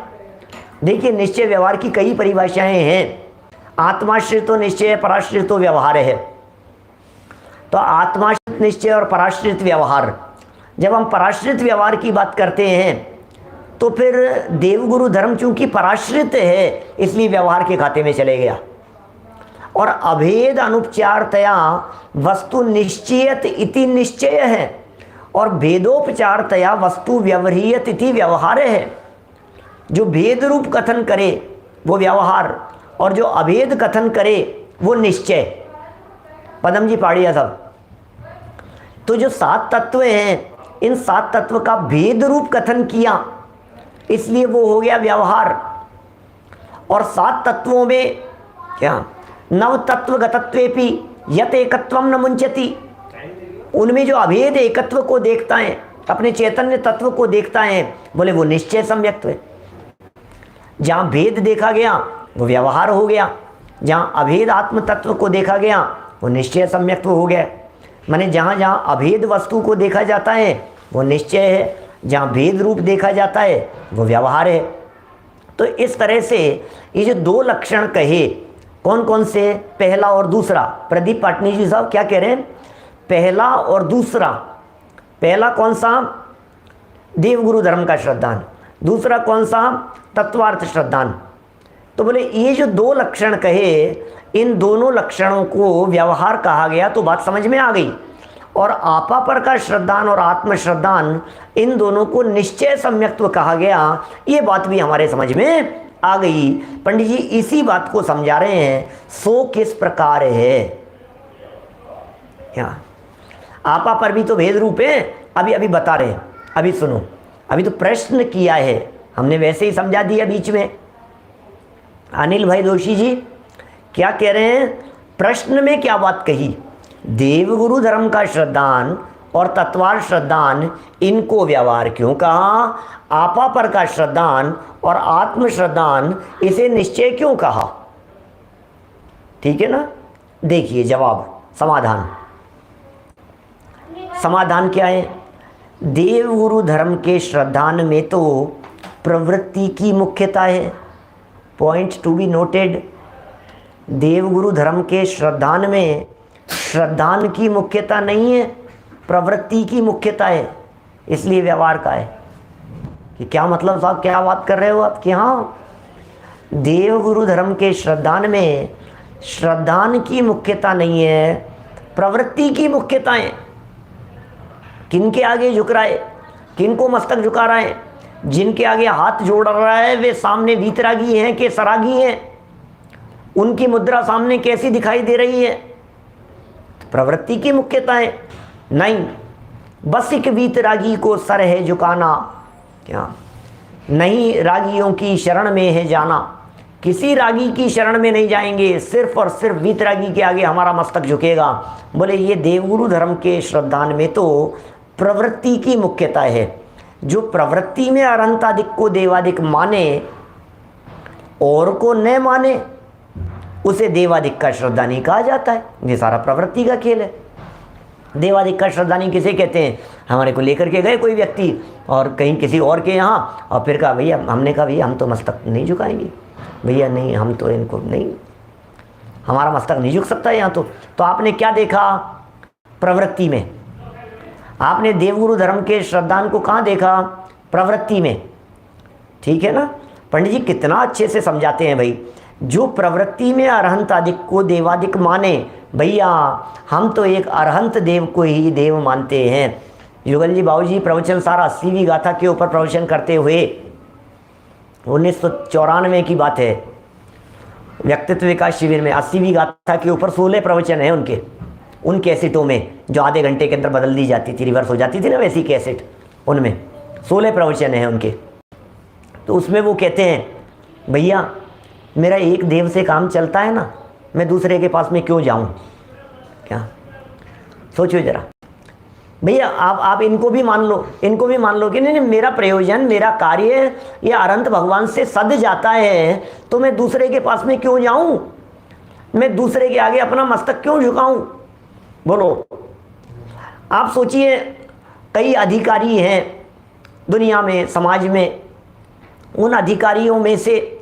देखिए निश्चय व्यवहार की कई परिभाषाएं हैं। आत्माश्रित तो निश्चय है, पराश्रित तो व्यवहार है। तो आत्माश्रित निश्चय और पराश्रित व्यवहार, जब हम पराश्रित व्यवहार की बात करते हैं तो फिर देवगुरु धर्म चूंकि पराश्रित है इसलिए व्यवहार के खाते में चले गया। और अभेद अनुपचारतया वस्तु निश्चयत इति निश्चय है, और भेदोपचारतया वस्तु व्यवहारियत इति व्यवहार है। जो भेद रूप कथन करे वो व्यवहार, और जो अभेद कथन करे वो निश्चय। पदम जी पाड़िया साहब, तो जो सात तत्व हैं, इन सात तत्व का भेद रूप कथन किया इसलिए वो हो गया व्यवहार। और सात तत्वों में क्या नव तत्व गतत्वेपि यत एकत्वम न मुंचति, उनमें जो अभेद एकत्व को देखता है, अपने चैतन्य तत्व को देखता है, बोले वो निश्चय सम्यक्त्व है। जहाँ भेद देखा गया वो व्यवहार हो गया, जहाँ अभेद आत्म तत्व को देखा गया वो निश्चय सम्यक्त्व हो गया। माने जहाँ जहाँ अभेद वस्तु को देखा जाता है वो निश्चय है, जहाँ भेद रूप देखा जाता है वो व्यवहार है। तो इस तरह से ये जो दो लक्षण कहे, कौन कौन से? पहला और दूसरा। प्रदीप पाटनी जी साहब क्या कह रहे हैं? पहला और दूसरा। पहला कौन सा? देवगुरु धर्म का श्रद्धान। दूसरा कौन सा? तत्वार्थ श्रद्धान। तो बोले ये जो दो लक्षण कहे, इन दोनों लक्षणों को व्यवहार कहा गया, तो बात समझ में आ गई। और आपा पर का श्रद्धान और आत्म श्रद्धान, इन दोनों को निश्चय सम्यक्त्व कहा गया, ये बात भी हमारे समझ में आ गई। पंडित जी इसी बात को समझा रहे हैं, सो किस प्रकार है। क्या आपा पर भी तो भेद रूप है, अभी बता रहे हैं। अभी सुनो, अभी तो प्रश्न किया है हमने, वैसे ही समझा दिया बीच में। अनिल भाई दोषी जी क्या कह रहे हैं? प्रश्न में क्या बात कही? देवगुरु धर्म का श्रद्धान और तत्वार श्रद्धान, इनको व्यवहार क्यों कहा? आपा पर का श्रद्धान और आत्म श्रद्धान, इसे निश्चय क्यों कहा? ठीक है ना? देखिए जवाब, समाधान। समाधान क्या है? देवगुरु धर्म के श्रद्धान में तो प्रवृत्ति की मुख्यता है। Point to be noted. देवगुरु धर्म के श्रद्धान में श्रद्धान की मुख्यता नहीं है, प्रवृत्ति की मुख्यता है, इसलिए व्यवहार का है। कि क्या मतलब साहब, क्या बात कर रहे हो आप? कि हाँ, देवगुरु धर्म के श्रद्धान में श्रद्धान की मुख्यता नहीं है, प्रवृत्ति की मुख्यता है। किनके आगे झुक रहा है, किनको मस्तक झुका रहा है? जिनके आगे हाथ जोड़ रहा है वे सामने वीतरागी हैं कि सरागी हैं? उनकी मुद्रा सामने कैसी दिखाई दे रही है? प्रवृत्ति की मुख्यता है? नहीं। बस एक वीतरागी को सर है झुकाना, क्या नहीं रागियों की शरण में है जाना। किसी रागी की शरण में नहीं जाएंगे, सिर्फ और सिर्फ वीतरागी के आगे हमारा मस्तक झुकेगा। बोले ये देवगुरु धर्म के श्रद्धान में तो प्रवृत्ति की मुख्यता है। जो प्रवृत्ति में अरंतादिक को देवादिक माने और को न माने, उसे देवादिक का श्रद्धानी कहा जाता है। ये सारा प्रवृत्ति का खेल है। देवादिक का श्रद्धानी किसे कहते हैं? हमारे को लेकर के गए कोई व्यक्ति और कहीं किसी और के यहाँ, और फिर कहा भैया, हमने कहा भैया हम तो मस्तक नहीं झुकाएंगे, भैया नहीं हम तो इनको नहीं, हमारा मस्तक नहीं झुक सकता यहाँ तो आपने क्या देखा? प्रवृत्ति में। आपने देवगुरु धर्म के श्रद्धान को कहाँ देखा? प्रवृत्ति में। ठीक है ना? पंडित जी कितना अच्छे से समझाते हैं भाई। जो प्रवृत्ति में अरहंत आदिक को देवादिक माने, भैया हम तो एक अरहंत देव को ही देव मानते हैं। युगल जी बाबूजी प्रवचन सारा 80वीं गाथा के ऊपर प्रवचन करते हुए 1994 की बात है, व्यक्तित्व विकास शिविर में 80वीं गाथा के ऊपर 16 प्रवचन है उन कैसेटों में, जो आधे घंटे के अंदर बदल दी जाती थी, रिवर्स हो जाती थी ना वैसी कैसेट, उनमें 16 प्रवचन है उनके। तो उसमें वो कहते हैं भैया मेरा एक देव से काम चलता है ना, मैं दूसरे के पास में क्यों जाऊं? क्या सोचो जरा भैया, आप इनको भी मान लो, इनको भी मान लो कि नहीं मेरा प्रयोजन, मेरा कार्य ये अनंत भगवान से सद जाता है, तो मैं दूसरे के पास में क्यों जाऊं? मैं दूसरे के आगे अपना मस्तक क्यों झुकाऊं? बोलो। आप सोचिए, कई अधिकारी हैं दुनिया में, समाज में। उन अधिकारियों में से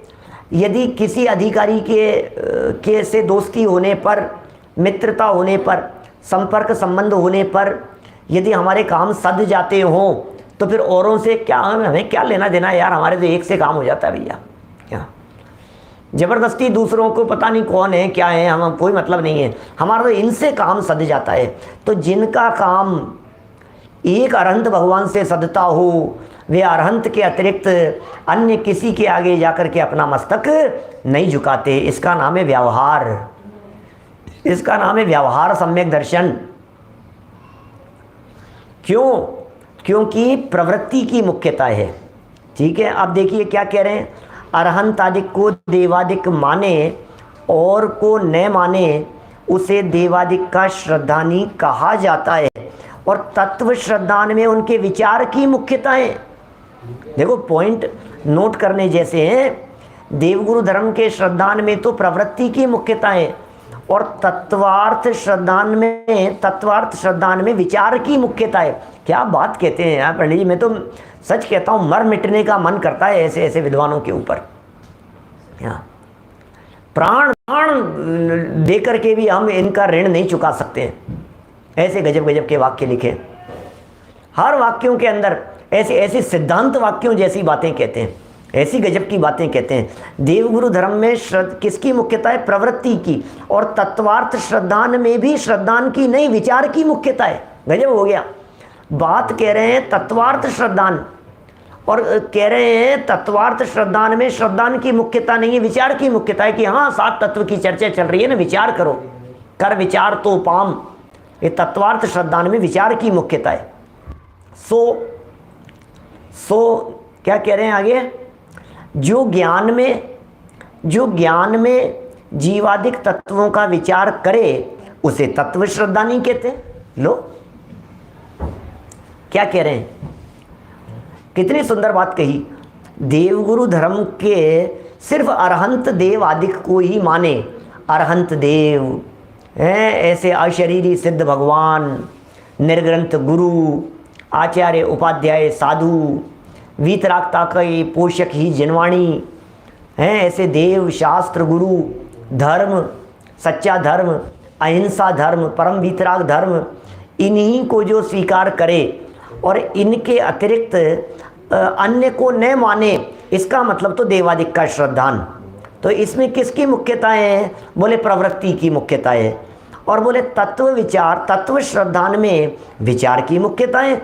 यदि किसी अधिकारी के से दोस्ती होने पर, मित्रता होने पर, संपर्क संबंध होने पर यदि हमारे काम सद जाते हों, तो फिर औरों से क्या, हमें क्या लेना देना यार, हमारे तो एक से काम हो जाता है भैया। क्या जबरदस्ती दूसरों को पता नहीं कौन है क्या है, हम कोई मतलब नहीं है, हमारा तो इनसे काम सद जाता है। तो जिनका काम एक अरहंत भगवान से सदता हो, वे अरहंत के अतिरिक्त अन्य किसी के आगे जाकर के अपना मस्तक नहीं झुकाते। इसका नाम है व्यवहार, इसका नाम है व्यवहार सम्यक दर्शन। क्यों? क्योंकि प्रवृत्ति की मुख्यता है। ठीक है, अब देखिए क्या कह रहे हैं, अरहंत आदिक को देवादिक माने और को न माने, उसे देवादिक का श्रद्धानी कहा जाता है। और तत्व श्रद्धान में उनके विचार की मुख्यता है। देखो पॉइंट नोट करने जैसे हैं। देवगुरु धर्म के श्रद्धान में तो प्रवृत्ति की मुख्यता है, और तत्वार्थ श्रद्धान में विचार की मुख्यता है। क्या बात कहते हैं यार पंडित जी, मैं तो सच कहता हूँ मर मिटने का मन करता है ऐसे ऐसे विद्वानों के ऊपर। प्राण दे करके भी हम इनका ऋण नहीं चुका सकते हैं। ऐसे गजब गजब के वाक्य लिखे, हर वाक्यों के अंदर ऐसे ऐसे सिद्धांत वाक्यों जैसी बातें कहते हैं, ऐसी गजब की बातें कहते हैं। देवगुरु धर्म में किसकी मुख्यता है? प्रवृत्ति की। और तत्वार्थ श्रद्धान में भी श्रद्धान की नहीं, विचार की मुख्यता है। गजब हो गया। बात कह रहे हैं तत्वार्थ श्रद्धान, और कह रहे हैं तत्वार्थ श्रद्धान में श्रद्धान की मुख्यता नहीं है, विचार की मुख्यता है। कि हाँ 7 तत्व की चर्चा चल रही है ना, विचार करो, कर विचार तो पाम। ये तत्वार्थ श्रद्धान में विचार की मुख्यता है। सो क्या कह रहे हैं आगे? जो ज्ञान में जीवादिक तत्वों का विचार करे, उसे तत्व श्रद्धा नहीं कहते। लो क्या कह रहे हैं, कितनी सुंदर बात कही। देवगुरु धर्म के सिर्फ अरहंत देव आदिक को ही माने, अरहंत देव हैं ऐसे अशरीरी सिद्ध भगवान, निर्ग्रंथ गुरु, आचार्य उपाध्याय साधु, वीतरागता के पोषक ही जिनवाणी हैं ऐसे देव, शास्त्र गुरु, धर्म, सच्चा धर्म, अहिंसा धर्म, परम वीतराग धर्म, इन्हीं को जो स्वीकार करे और इनके अतिरिक्त अन्य को न माने, इसका मतलब तो देवादिक का श्रद्धान। तो इसमें किसकी मुख्यता है? बोले प्रवृत्ति की मुख्यता है। और बोले तत्व विचार, तत्व श्रद्धान में विचार की मुख्यता है।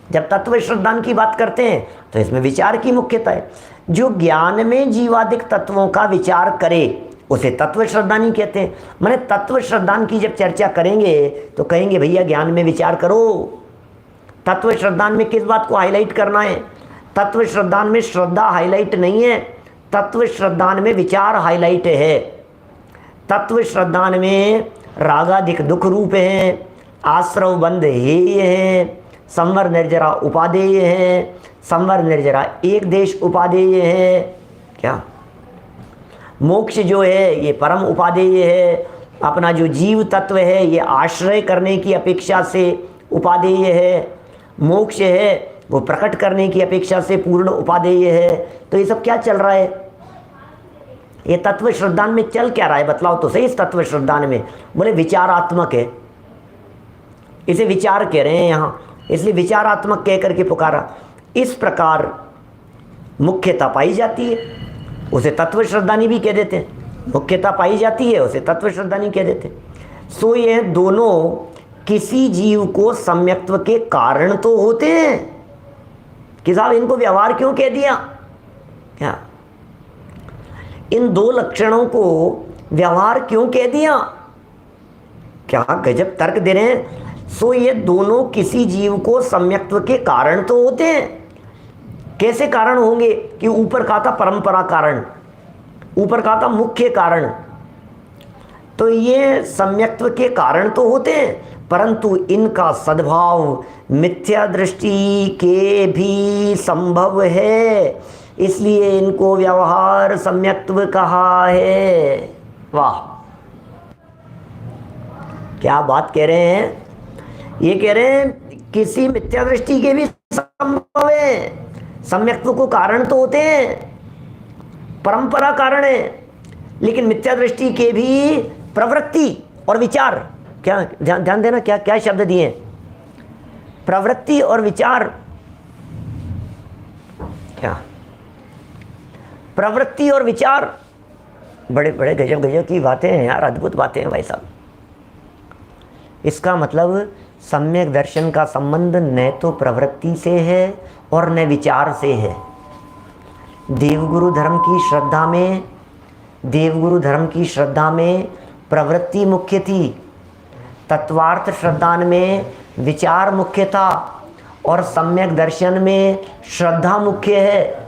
जब तत्व श्रद्धान की बात करते हैं तो इसमें विचार की मुख्यता है। जो ज्ञान में जीवादिक तत्वों का विचार करे उसे तत्व श्रद्धानी कहते हैं। माने तत्व श्रद्धान की जब चर्चा करेंगे तो कहेंगे भैया ज्ञान में विचार करो। तत्व श्रद्धान में किस बात को हाईलाइट करना है? तत्व श्रद्धान में श्रद्धा हाईलाइट नहीं है, तत्व श्रद्धान में विचार हाईलाइट है। तत्व श्रद्धान में रागाधिक दुख रूप है, आश्रव बंध हेय है, संवर निर्जरा उपादेय है, संवर निर्जरा एक देश उपादेय है। क्या मोक्ष जो है ये परम उपादेय है, अपना जो जीव तत्व है ये आश्रय करने की अपेक्षा से उपादेय है, मोक्ष है वो प्रकट करने की अपेक्षा से पूर्ण उपादेय है। तो ये सब क्या चल रहा है? ये तत्व श्रद्धान में चल क्या रहा है बतलाओ तो सही। इस तत्व श्रद्धान में बोले विचारात्मक है, इसे विचार कह रहे हैं यहाँ, इसलिए विचारात्मक कह करके पुकारा। इस प्रकार मुख्यता पाई जाती है उसे तत्व श्रद्धानी भी कह देते हैं, मुख्यता पाई जाती है उसे तत्व श्रद्धानी कह देते हैं। सो ये दोनों किसी जीव को सम्यक्त्व के कारण तो होते हैं कि साहब इनको व्यवहार क्यों कह दिया? क्या इन दो लक्षणों को व्यवहार क्यों कह दिया? क्या गजब तर्क दे रहे हैं। सो ये दोनों किसी जीव को सम्यक्त्व के कारण तो होते हैं। कैसे कारण होंगे? कि ऊपर कहा था परंपरा कारण, ऊपर कहा था मुख्य कारण, तो ये सम्यक्त्व के कारण तो होते हैं, परंतु इनका सद्भाव मिथ्या दृष्टि के भी संभव है, इसलिए इनको व्यवहार सम्यक्त्व कहा है। वाह क्या बात कह रहे हैं। ये कह रहे हैं किसी मिथ्या दृष्टि के भी संभव है, सम्यक्त्व को कारण तो होते हैं, परंपरा कारण है, लेकिन मिथ्या दृष्टि के भी प्रवृत्ति और विचार, क्या ध्यान देना क्या क्या शब्द दिए, प्रवृत्ति और विचार। क्या प्रवृत्ति और विचार, बड़े बड़े गजब गजब की बातें हैं यार, अद्भुत बातें हैं भाई साहब। इसका मतलब सम्यक दर्शन का संबंध न तो प्रवृत्ति से है और न विचार से है। देवगुरु धर्म की श्रद्धा में, देवगुरु धर्म की श्रद्धा में प्रवृत्ति मुख्य थी, तत्वार्थ श्रद्धान में विचार मुख्य था, और सम्यक दर्शन में श्रद्धा मुख्य है।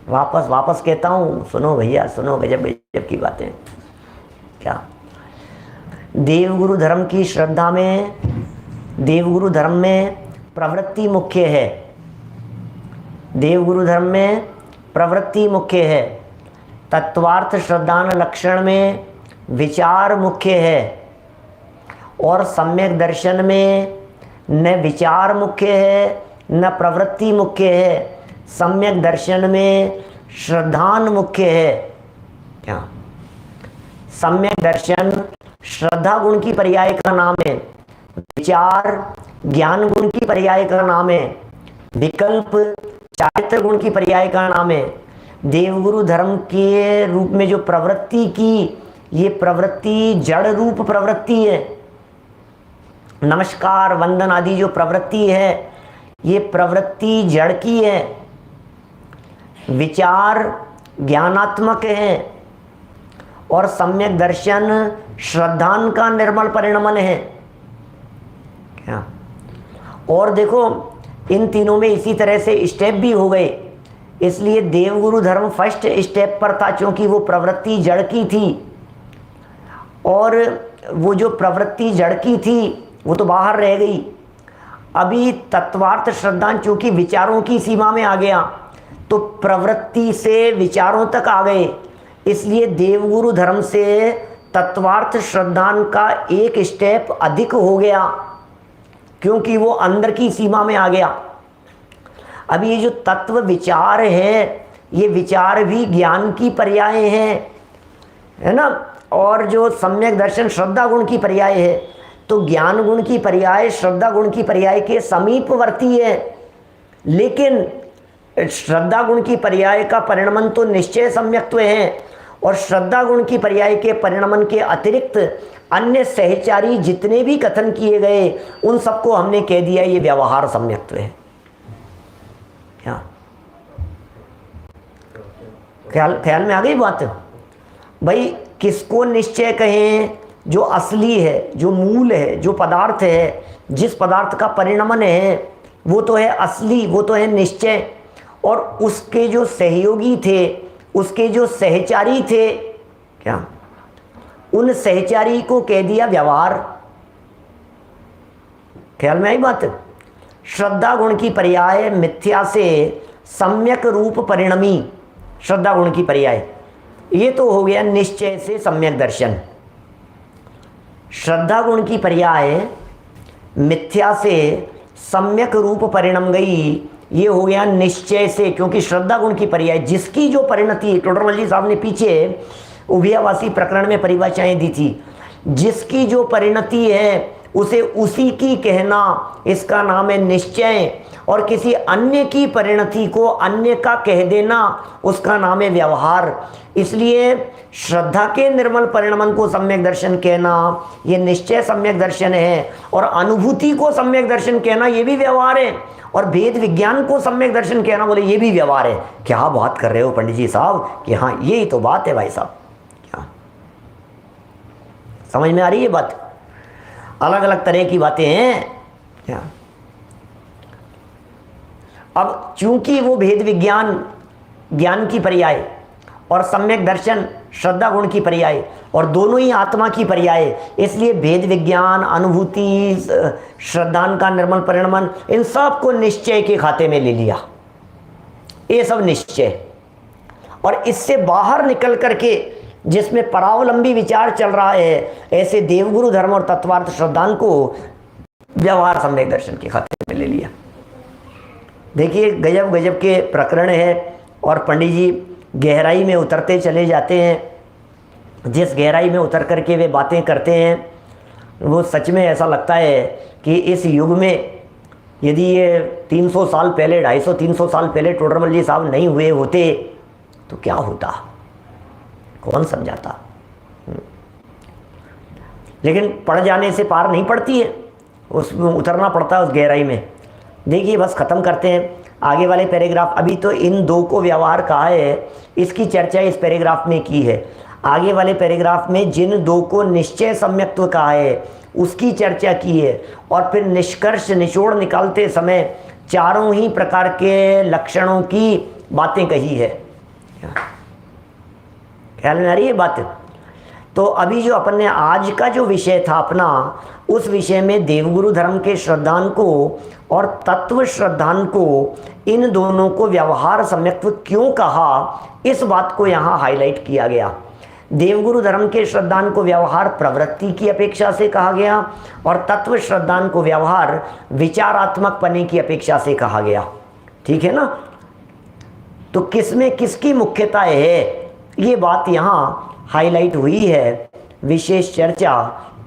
वापस कहता हूँ, सुनो भैया सुनो, गजब गजब की बातें। क्या देवगुरु धर्म की श्रद्धा में, देवगुरु धर्म में प्रवृत्ति मुख्य है, देवगुरु धर्म में प्रवृत्ति मुख्य है, तत्वार्थ श्रद्धान लक्षण में विचार मुख्य है, और सम्यक दर्शन में न विचार मुख्य है न प्रवृत्ति मुख्य है, सम्यक दर्शन में श्रद्धान मुख्य है। क्या सम्यक दर्शन श्रद्धा गुण की पर्याय का नाम है, विचार ज्ञान गुण की पर्याय का नाम है, विकल्प चारित्र गुण की पर्याय का नाम है। देवगुरु धर्म के रूप में जो प्रवृत्ति की, ये प्रवृत्ति जड़ रूप प्रवृत्ति है। नमस्कार वंदन आदि जो प्रवृत्ति है ये प्रवृत्ति जड़ की है, विचार ज्ञानात्मक है, और सम्यक दर्शन श्रद्धान का निर्मल परिणमन है। क्या और देखो इन तीनों में इसी तरह से स्टेप भी हो गए, इसलिए देवगुरु धर्म फर्स्ट स्टेप पर था, क्योंकि वो प्रवृत्ति जड़ की थी, और वो जो प्रवृत्ति जड़ की थी वो तो बाहर रह गई। अभी तत्वार्थ श्रद्धान चूंकि विचारों की सीमा में आ गया, तो प्रवृत्ति से विचारों तक आ गए, इसलिए देवगुरु धर्म से तत्वार्थ श्रद्धान का एक स्टेप अधिक हो गया, क्योंकि वो अंदर की सीमा में आ गया। अब ये जो तत्व विचार है, ये विचार भी ज्ञान की पर्याय हैं, है ना, और जो सम्यक दर्शन श्रद्धा गुण की पर्याय है, तो ज्ञान गुण की पर्याय श्रद्धा गुण की पर्याय के समीपवर्ती है, लेकिन श्रद्धा गुण की पर्याय का परिणमन तो निश्चय सम्यक्त्व है, और श्रद्धा गुण की पर्याय के परिणमन के अतिरिक्त अन्य सहचारी जितने भी कथन किए गए उन सबको हमने कह दिया ये व्यवहार सम्यक्त्व है। क्या ख्याल में आ गई बात? भाई किसको निश्चय कहें? जो असली है, जो मूल है, जो पदार्थ है, जिस पदार्थ का परिणमन है, वो तो है असली, वो तो है निश्चय। और उसके जो सहयोगी थे, उसके जो सहचारी थे, क्या उन सहचारी को कह दिया व्यवहार। ख्याल में आई बात? श्रद्धा गुण की पर्याय मिथ्या से सम्यक रूप परिणमी, श्रद्धा गुण की पर्याय, ये तो हो गया निश्चय से सम्यक दर्शन। श्रद्धा गुण की पर्याय मिथ्या से सम्यक रूप परिणम गई, ये हो गया निश्चय से। क्योंकि श्रद्धा गुण की पर्याय जिसकी जो परिणति, टोडरमल जी साहब ने पीछे उभयावासी प्रकरण में परिभाषाएं दी थी, जिसकी जो परिणति है उसे उसी की कहना, इसका नाम है निश्चय। और किसी अन्य की परिणति को अन्य का कह देना, उसका नाम है व्यवहार। इसलिए श्रद्धा के निर्मल परिणमन को सम्यक दर्शन कहना, ये निश्चय सम्यक दर्शन है। और अनुभूति को सम्यक दर्शन कहना, ये भी व्यवहार है। और भेद विज्ञान को सम्यक दर्शन कहना, बोले ये भी व्यवहार है। क्या बात कर रहे हो पंडित जी साहब? कि हाँ, यही तो बात है भाई साहब। क्या समझ में आ रही है बात? अलग अलग तरह की बातें हैं क्या? अब चूंकि वो भेद विज्ञान ज्ञान की पर्याय और सम्यक दर्शन श्रद्धा गुण की पर्याय, और दोनों ही आत्मा की पर्याय, इसलिए भेद विज्ञान, अनुभूति, श्रद्धान का निर्मल परिणमन, इन सब को निश्चय के खाते में ले लिया। ये सब निश्चय। और इससे बाहर निकल करके जिसमें परावलंबी विचार चल रहा है, ऐसे देवगुरु धर्म और तत्वार्थ श्रद्धान को व्यवहार सम्यक दर्शन के खाते में ले लिया। देखिए गजब गजब के प्रकरण है, और पंडित जी गहराई में उतरते चले जाते हैं। जिस गहराई में उतर करके वे बातें करते हैं, वो सच में ऐसा लगता है कि इस युग में यदि ये 300 साल पहले, 250-300 साल पहले टोडरमल जी साहब नहीं हुए होते तो क्या होता, कौन समझाता। लेकिन पढ़ जाने से पार नहीं पड़ती है, उसमें उतरना पड़ता है उस गहराई में। देखिए बस ख़त्म करते हैं आगे वाले पैराग्राफ। अभी तो इन दो को व्यवहार कहा है, इसकी चर्चा इस पैराग्राफ में की है। आगे वाले पैराग्राफ में जिन दो को निश्चय सम्यक्त्व कहा है उसकी चर्चा की है, और फिर निष्कर्ष निचोड़ निकालते समय चारों ही प्रकार के लक्षणों की बातें कही है। ख्याल में आ रही है बात? तो अभी जो अपन ने आज का जो विषय था अपना, उस विषय में देवगुरु धर्म के श्रद्धान को और तत्व श्रद्धान को, इन दोनों को व्यवहार सम्यक्त्व क्यों कहा, इस बात को यहाँ हाईलाइट किया गया। देवगुरु धर्म के श्रद्धान को व्यवहार प्रवृत्ति की अपेक्षा से कहा गया, और तत्व श्रद्धान को व्यवहार विचारात्मक पने की अपेक्षा से कहा गया। ठीक है ना? तो किसमें किसकी मुख्यता है, ये बात यहाँ हाईलाइट हुई है। विशेष चर्चा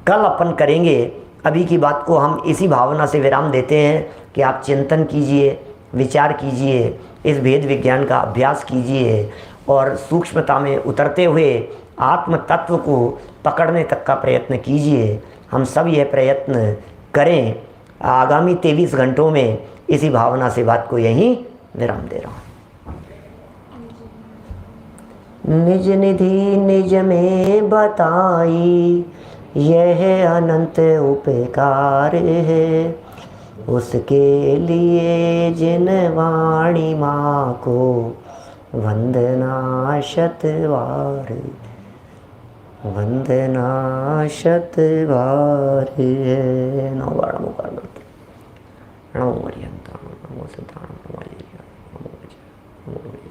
कल अपन करेंगे। अभी की बात को हम इसी भावना से विराम देते हैं कि आप चिंतन कीजिए, विचार कीजिए, इस भेद विज्ञान का अभ्यास कीजिए, और सूक्ष्मता में उतरते हुए आत्म तत्व को पकड़ने तक का प्रयत्न कीजिए। हम सब यह प्रयत्न करें। आगामी 23 घंटों में इसी भावना से बात को यहीं विराम दे रहा हूँ। निज निधि निज में बताई, यह अनंत उपकार है। उसके लिए जिन वाणी माँ को वंदना शतवार, वंदना शतवार है। नमो बार नमो मरियम, नमो सिद्धांत, नमो